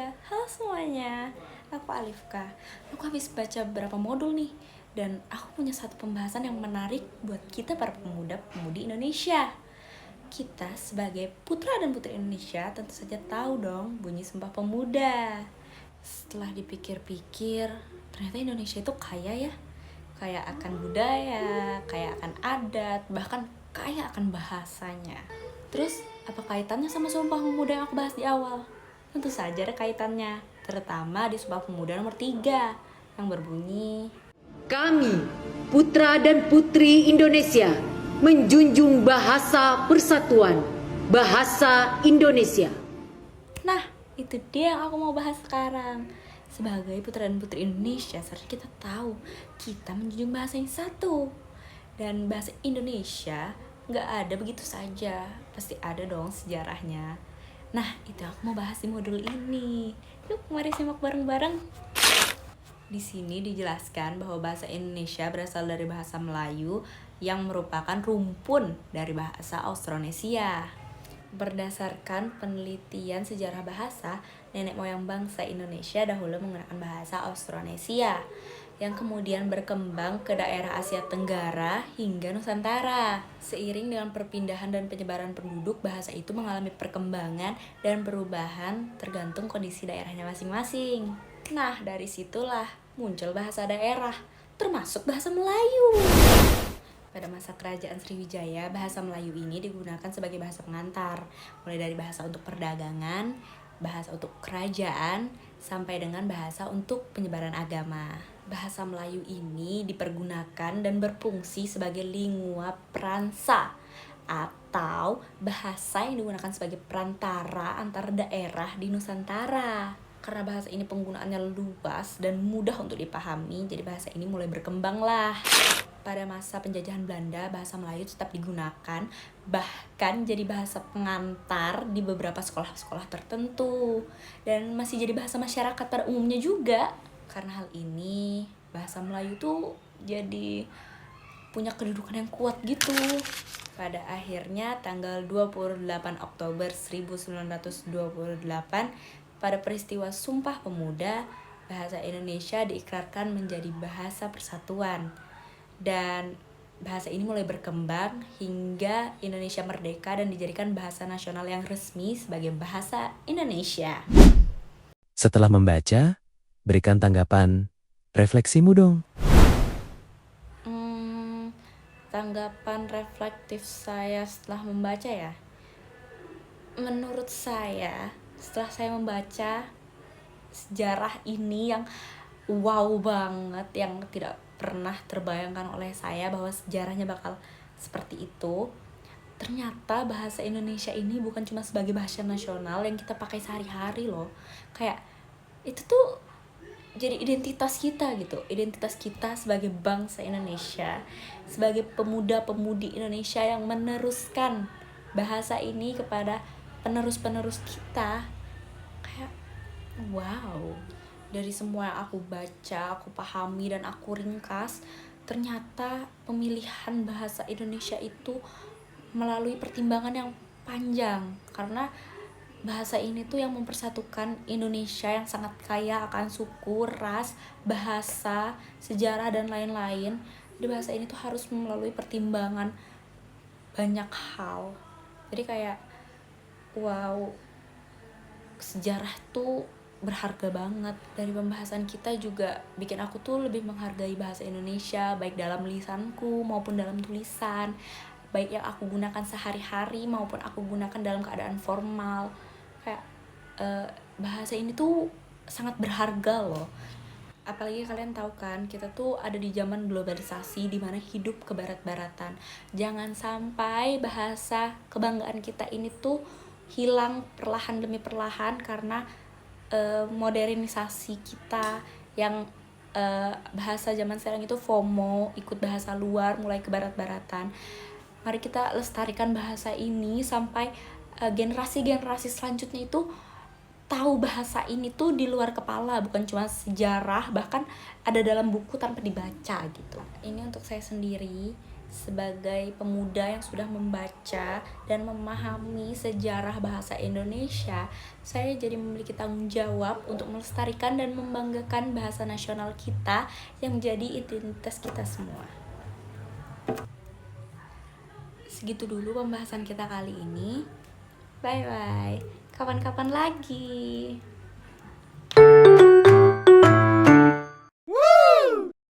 Halo semuanya, aku Alifka. Aku habis baca beberapa modul nih, dan aku punya satu pembahasan yang menarik buat kita para pemuda-pemudi Indonesia. Kita sebagai putra dan putri Indonesia tentu saja tahu dong bunyi Sumpah Pemuda. Setelah dipikir-pikir, ternyata Indonesia itu kaya ya. Kaya akan budaya, kaya akan adat, bahkan kaya akan bahasanya. Terus, apa kaitannya sama Sumpah Pemuda yang aku bahas di awal? Tentu saja ada kaitannya, terutama di Sumpah Pemuda nomor 3 yang berbunyi, Kami, putra dan putri Indonesia, menjunjung bahasa persatuan, bahasa Indonesia. Nah, itu dia yang aku mau bahas sekarang. Sebagai putra dan putri Indonesia, seharusnya kita tahu kita menjunjung bahasa yang satu. Dan bahasa Indonesia nggak ada begitu saja, pasti ada dong sejarahnya. Nah, itu yang aku mau bahas di modul ini. Yuk, mari simak bareng-bareng. Di sini dijelaskan bahwa bahasa Indonesia berasal dari bahasa Melayu yang merupakan rumpun dari bahasa Austronesia. Berdasarkan penelitian sejarah bahasa, nenek moyang bangsa Indonesia dahulu menggunakan bahasa Austronesia yang kemudian berkembang ke daerah Asia Tenggara hingga Nusantara. Seiring dengan perpindahan dan penyebaran penduduk, bahasa itu mengalami perkembangan dan perubahan tergantung kondisi daerahnya masing-masing. Nah, dari situlah muncul bahasa daerah, termasuk bahasa Melayu. Pada masa kerajaan Sriwijaya, bahasa Melayu ini digunakan sebagai bahasa pengantar, mulai dari bahasa untuk perdagangan, bahasa untuk kerajaan, sampai dengan bahasa untuk penyebaran agama. Bahasa Melayu ini dipergunakan dan berfungsi sebagai lingua franca atau bahasa yang digunakan sebagai perantara antar daerah di Nusantara. Karena bahasa ini penggunaannya luas dan mudah untuk dipahami, jadi bahasa ini mulai berkembang lah. Pada masa penjajahan Belanda, bahasa Melayu tetap digunakan, bahkan jadi bahasa pengantar di beberapa sekolah-sekolah tertentu, dan masih jadi bahasa masyarakat pada umumnya juga. Karena hal ini, bahasa Melayu tuh jadi punya kedudukan yang kuat gitu. Pada akhirnya tanggal 28 Oktober 1928, pada peristiwa Sumpah Pemuda, bahasa Indonesia diikrarkan menjadi bahasa persatuan. Dan bahasa ini mulai berkembang hingga Indonesia merdeka dan dijadikan bahasa nasional yang resmi sebagai bahasa Indonesia. Setelah membaca, berikan tanggapan, refleksimu dong. Tanggapan reflektif saya setelah membaca ya. Menurut saya, setelah saya membaca sejarah ini yang wow banget, yang tidak pernah terbayangkan oleh saya bahwa sejarahnya bakal seperti itu. Ternyata bahasa Indonesia ini bukan cuma sebagai bahasa nasional yang kita pakai sehari-hari loh. Kayak itu tuh jadi identitas kita gitu, identitas kita sebagai bangsa Indonesia, sebagai pemuda-pemudi Indonesia yang meneruskan bahasa ini kepada penerus-penerus kita. Kayak wow, dari semua yang aku baca, aku pahami dan aku ringkas, ternyata pemilihan bahasa Indonesia itu melalui pertimbangan yang panjang, karena bahasa ini tuh yang mempersatukan Indonesia yang sangat kaya akan suku, ras, bahasa, sejarah, dan lain-lain. Di bahasa ini tuh harus melalui pertimbangan banyak hal. Jadi kayak wow, sejarah tuh berharga banget. Dari pembahasan kita juga bikin aku tuh lebih menghargai bahasa Indonesia, baik dalam lisanku maupun dalam tulisan, baik yang aku gunakan sehari-hari maupun aku gunakan dalam keadaan formal. Kayak bahasa ini tuh sangat berharga loh. Apalagi kalian tahu kan, kita tuh ada di zaman globalisasi di mana hidup kebarat-baratan. Jangan sampai bahasa kebanggaan kita ini tuh hilang perlahan demi perlahan karena modernisasi kita yang bahasa zaman sekarang itu FOMO, ikut bahasa luar, mulai kebarat-baratan. Mari kita lestarikan bahasa ini sampai generasi-generasi selanjutnya itu tahu bahasa ini tuh di luar kepala, bukan cuma sejarah, bahkan ada dalam buku tanpa dibaca gitu. Ini untuk saya sendiri, Sebagai pemuda yang sudah membaca dan memahami sejarah bahasa Indonesia, saya jadi memiliki tanggung jawab untuk melestarikan dan membanggakan bahasa nasional kita yang menjadi identitas kita semua. Segitu dulu pembahasan kita kali ini. Bye-bye. Kapan-kapan lagi.